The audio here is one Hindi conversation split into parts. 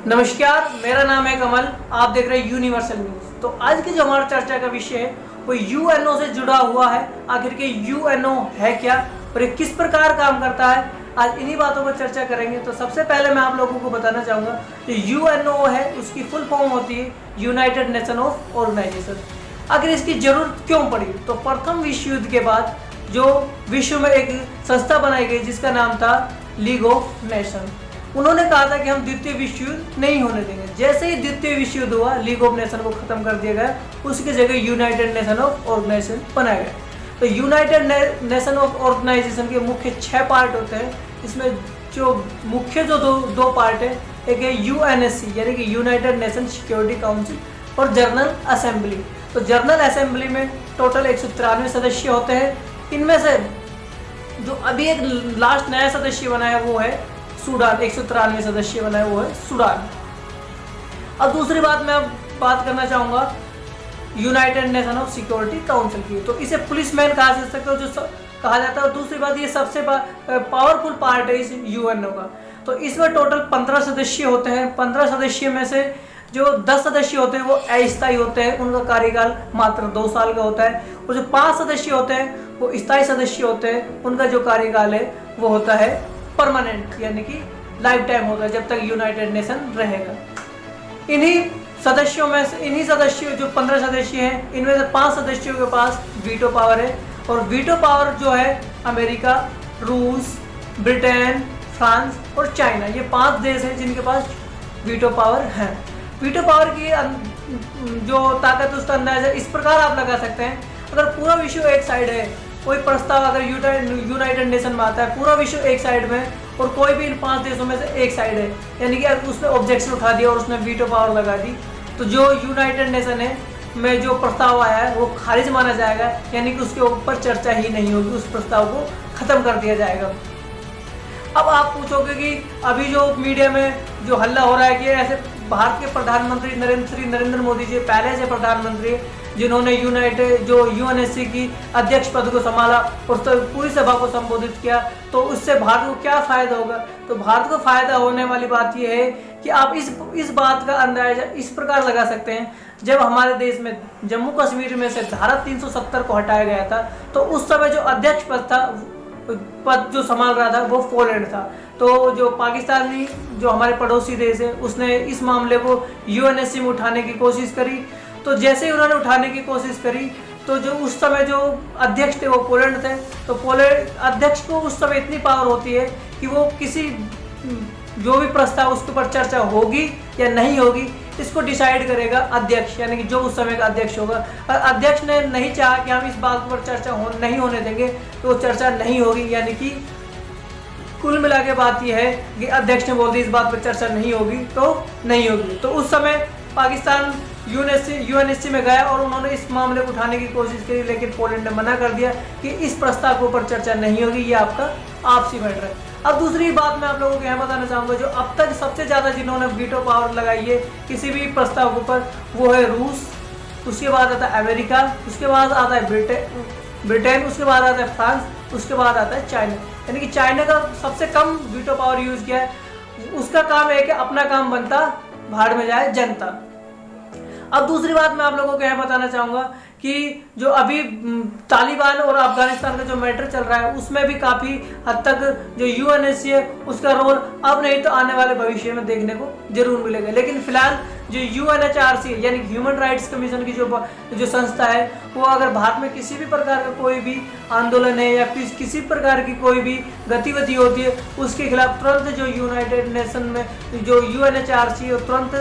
नमस्कार, मेरा नाम है कमल। आप देख रहे हैं यूनिवर्सल न्यूज़। तो आज की जो हमारा चर्चा का विषय है वो यूएनओ से जुड़ा हुआ है। आखिर के यूएनओ है क्या और ये किस प्रकार काम करता है, आज इन्हीं बातों पर चर्चा करेंगे। तो सबसे पहले मैं आप लोगों को बताना चाहूँगा जो यूएनओ है उसकी फुल फॉर्म होती है यूनाइटेड नेशन ऑफ ऑर्गेनाइजेशन। आखिर इसकी जरूरत क्यों पड़ी? तो प्रथम विश्व युद्ध के बाद जो विश्व में एक संस्था बनाई गई जिसका नाम था लीग ऑफ नेशन। उन्होंने कहा था कि हम द्वितीय विश्व युद्ध नहीं होने देंगे। जैसे ही द्वितीय विश्व युद्ध हुआ, लीग ऑफ नेशन को खत्म कर दिया गया, उसकी जगह यूनाइटेड नेशन ऑफ ऑर्गेनाइजेशन बनाया गया। तो यूनाइटेड नेशन ऑफ ऑर्गेनाइजेशन के मुख्य 6 पार्ट होते हैं। इसमें जो मुख्य जो दो पार्ट है, एक है यूएनएससी यानी कि यूनाइटेड नेशन सिक्योरिटी काउंसिल और जनरल असेंबली। तो जनरल असेंबली में टोटल 193 सदस्य होते हैं। इनमें से जो अभी एक लास्ट नया सदस्य बना है वो है सूडान। 193 सदस्य बना है वो है सूडान। अब दूसरी बात मैं बात करना चाहूँगा United nation of security council की। तो इसे पुलिसमैन कहा जा सकता है, जो कहा जाता है। और दूसरी बात, ये सबसे पावरफुल पार्ट है इस यूएनओ का। तो इसमें टोटल 15 सदस्य होते हैं। 15 सदस्य में से जो 10 सदस्य होते हैं वो अस्थायी होते हैं, उनका कार्यकाल मात्र 2 साल का होता है। और जो 5 सदस्य होते हैं वो स्थायी सदस्य होते हैं, उनका जो कार्यकाल है वो होता है परमानेंट यानी कि लाइफ टाइम होगा, जब तक यूनाइटेड नेशन रहेगा। इन्हीं सदस्यों जो 15 सदस्य हैं, इनमें से 5 सदस्यों के पास वीटो पावर है। और वीटो पावर जो है अमेरिका, रूस, ब्रिटेन, फ्रांस और चाइना, ये 5 देश हैं जिनके पास वीटो पावर है। वीटो पावर की जो ताकत उसका अंदाजा इस प्रकार आप लगा सकते हैं, अगर पूरा विश्व एक साइड है, कोई प्रस्ताव अगर यूनाइटेड नेशन में आता है, पूरा विश्व एक साइड में और कोई भी इन 5 देशों में से एक साइड है, यानी कि अगर उसने ऑब्जेक्शन उठा दिया और उसने वीटो पावर लगा दी, तो जो यूनाइटेड नेशन है में जो प्रस्ताव आया है वो खारिज माना जाएगा, यानी कि उसके ऊपर चर्चा ही नहीं होगी, उस प्रस्ताव को खत्म कर दिया जाएगा। अब आप पूछोगे कि अभी जो मीडिया में जो हल्ला हो रहा है कि ऐसे भारत के प्रधानमंत्री नरेंद्र मोदी जी पहले से प्रधानमंत्री जिन्होंने यूएनएससी की अध्यक्ष पद को संभाला और पूरी सभा को संबोधित किया, तो उससे भारत को क्या फायदा होगा? तो भारत को फायदा होने वाली बात यह है कि आप इस बात का अंदाजा इस प्रकार लगा सकते हैं, जब हमारे देश में जम्मू कश्मीर में से धारा 370 को हटाया गया था, तो उस समय जो अध्यक्ष पद जो संभाल रहा था वो पोलैंड था। तो जो पाकिस्तानी जो हमारे पड़ोसी देश है, उसने इस मामले को यूएनएससी में उठाने की कोशिश करी। तो जैसे ही उन्होंने उठाने की कोशिश करी, तो जो उस समय जो अध्यक्ष थे वो पोलैंड थे। तो पोलैंड अध्यक्ष को उस समय इतनी पावर होती है कि वो किसी जो भी प्रस्ताव उसके ऊपर चर्चा होगी या नहीं होगी, इसको डिसाइड करेगा अध्यक्ष, यानी कि जो उस समय का अध्यक्ष होगा। अध्यक्ष ने नहीं चाहा कि हम इस बात पर चर्चा नहीं होने देंगे, तो चर्चा नहीं होगी, यानी कि कुल मिला के बात यह है कि अध्यक्ष ने बोल दी इस बात पर चर्चा नहीं होगी तो नहीं होगी। तो उस समय पाकिस्तान यूएनएससी में गया और उन्होंने इस मामले को उठाने की कोशिश की, लेकिन पोलैंड ने मना कर दिया कि इस प्रस्ताव के ऊपर चर्चा नहीं होगी, ये आपका आपसी मैटर है। अब दूसरी बात मैं आप लोगों को यह बताना चाहूँगा, जो अब तक सबसे ज़्यादा जिन्होंने वीटो पावर लगाई है किसी भी प्रस्ताव के ऊपर, वो है रूस, उसके बाद आता है अमेरिका, उसके बाद आता है ब्रिटेन, उसके बाद आता है फ्रांस, उसके बाद आता है चाइना। यानी कि चाइना का सबसे कम वीटो पावर यूज़ किया है। उसका काम है कि अपना काम बनता, भाड़ में जाए जनता। अब दूसरी बात मैं आप लोगों को यह बताना चाहूँगा कि जो अभी तालिबान और अफगानिस्तान का जो मैटर चल रहा है, उसमें भी काफ़ी हद तक जो यूएनएससी है उसका रोल अब नहीं तो आने वाले भविष्य में देखने को जरूर मिलेगा। लेकिन फिलहाल जो यूएनएचआरसी यानी ह्यूमन राइट्स कमीशन की जो संस्था है, वो अगर भारत में किसी भी प्रकार का कोई भी आंदोलन है या किसी प्रकार की कोई भी गतिविधि होती है, उसके खिलाफ तुरंत जो यूनाइटेड नेशन में जो यूएनएचआरसी तुरंत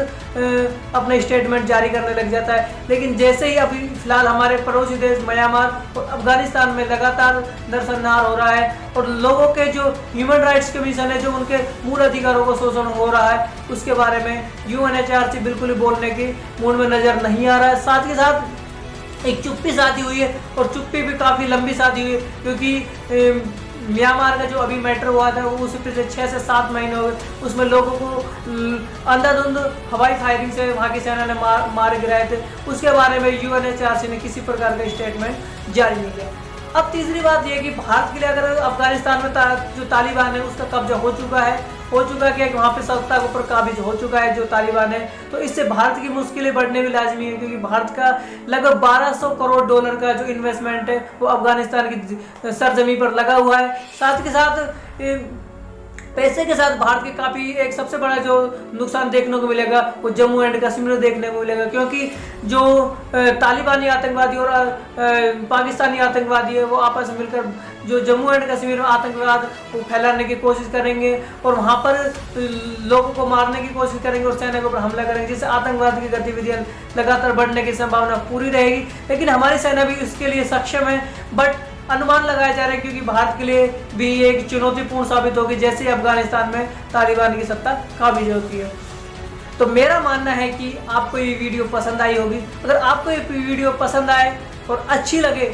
अपने स्टेटमेंट जारी करने लग जाता है। लेकिन जैसे ही अभी फिलहाल हमारे पड़ोसी देश म्यांमार और अफगानिस्तान में लगातार नरसंहार हो रहा है और लोगों के जो ह्यूमन राइट्स कमीशन है, जो उनके मूल अधिकारों का शोषण हो रहा है, उसके बारे में यूएनएचआरसी बिल्कुल ही बोलने की मूड में नजर नहीं आ रहा है। साथ ही साथ एक चुप्पी शादी हुई है और चुप्पी भी काफ़ी लंबी शादी हुई है, क्योंकि म्यांमार का जो अभी मैटर हुआ था वो उसे पिछले 6 से 7 महीने हो गए, उसमें लोगों को अंधाधुंध हवाई फायरिंग से वहाँ की सेना ने मार गिराए थे। उसके बारे में यूएनएचआरसी ने किसी प्रकार का स्टेटमेंट जारी नहीं किया। अब तीसरी बात यह कि भारत के लिए अगर अफगानिस्तान में जो तालिबान है उसका कब्जा हो चुका है हो चुका है कि वहाँ पे सत्ता के ऊपर काबिज हो चुका है जो तालिबान है। तो इससे भारत की मुश्किलें बढ़ने भी लाजमी है, क्योंकि भारत का लगभग 1200 करोड़ डॉलर का जो इन्वेस्टमेंट है वो अफगानिस्तान की सरजमी पर लगा हुआ है। साथ के साथ पैसे के साथ भारत के काफ़ी एक सबसे बड़ा जो नुकसान देखने को मिलेगा वो जम्मू एंड कश्मीर में देखने को मिलेगा, क्योंकि जो तालिबानी आतंकवादी और पाकिस्तानी आतंकवादी है वो आपस में मिलकर जो जम्मू एंड कश्मीर में आतंकवाद को फैलाने की कोशिश करेंगे और वहाँ पर लोगों को मारने की कोशिश करेंगे और सेना के ऊपर हमला करेंगे, जिससे आतंकवाद की गतिविधियाँ लगातार बढ़ने की संभावना पूरी रहेगी। लेकिन हमारी सेना भी इसके लिए सक्षम है, बट अनुमान लगाया जा रहा है क्योंकि भारत के लिए भी एक चुनौतीपूर्ण साबित होगी जैसे अफगानिस्तान में तालिबान की सत्ता काबिज होती है। तो मेरा मानना है कि आपको ये वीडियो पसंद आई होगी। अगर आपको ये वीडियो पसंद आए और अच्छी लगे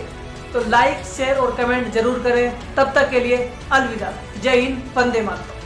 तो लाइक, शेयर और कमेंट जरूर करें। तब तक के लिए अलविदा। जय हिंद, वंदे मातरम।